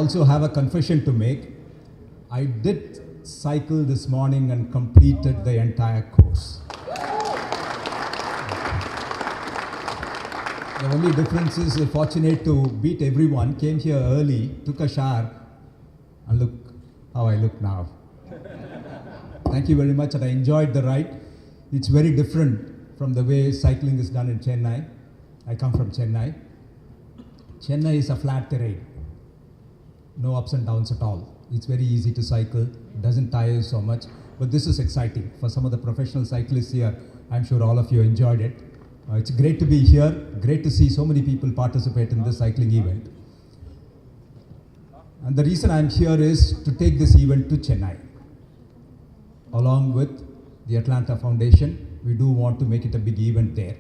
also have a confession to make. I did cycle this morning and completed the entire course. The only difference is fortunate to beat everyone, came here early, took a shower, and look how I look now. Thank you very much, and I enjoyed the ride. It's very different from the way cycling is done in Chennai. I come from Chennai. Chennai is a flat terrain, no ups and downs at all. It's very easy to cycle, it doesn't tire you so much, but this is exciting. For some of the professional cyclists here, I'm sure all of you enjoyed it. It's great to be here, great to see so many people participate in this cycling event. And the reason I'm here is to take this event to Chennai. Along with the Atlanta Foundation, we do want to make it a big event there.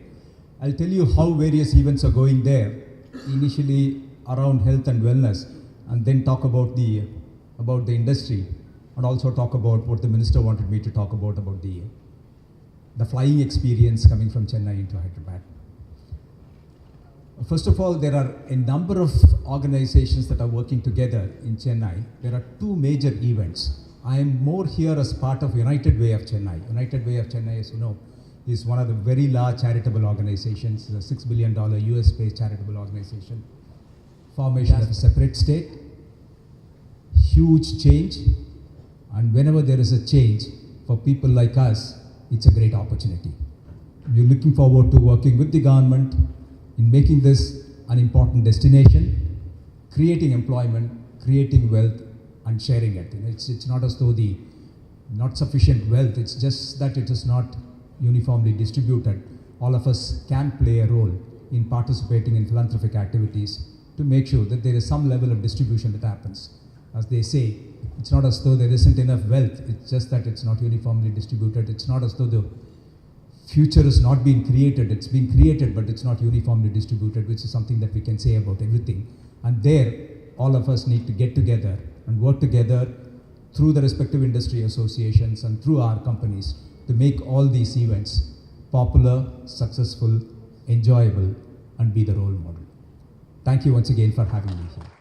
I'll tell you how various events are going there, initially around health and wellness, and then talk about the industry, and also talk about what the minister wanted me to talk about the flying experience coming from Chennai into Hyderabad. First of all, there are a number of organizations that are working together in Chennai. There are two major events. I am more here as part of United Way of Chennai. United Way of Chennai, as you know, is one of the very large charitable organizations. It's a $6 billion US-based charitable organization. Formation of a separate state, huge change, and whenever there is a change, for people like us, it's a great opportunity. We're looking forward to working with the government in making this an important destination, creating employment, creating wealth, and sharing it. It's not as though the not sufficient wealth, it's just that it is not uniformly distributed. All of us can play a role in participating in philanthropic activities to make sure that there is some level of distribution that happens. As they say, it's not as though there isn't enough wealth, it's just that it's not uniformly distributed. It's not as though the future is not being created, it's being created, but it's not uniformly distributed, which is something that we can say about everything. And there, all of us need to get together and work together through the respective industry associations and through our companies to make all these events popular, successful, enjoyable, and be the role model. Thank you once again for having me here.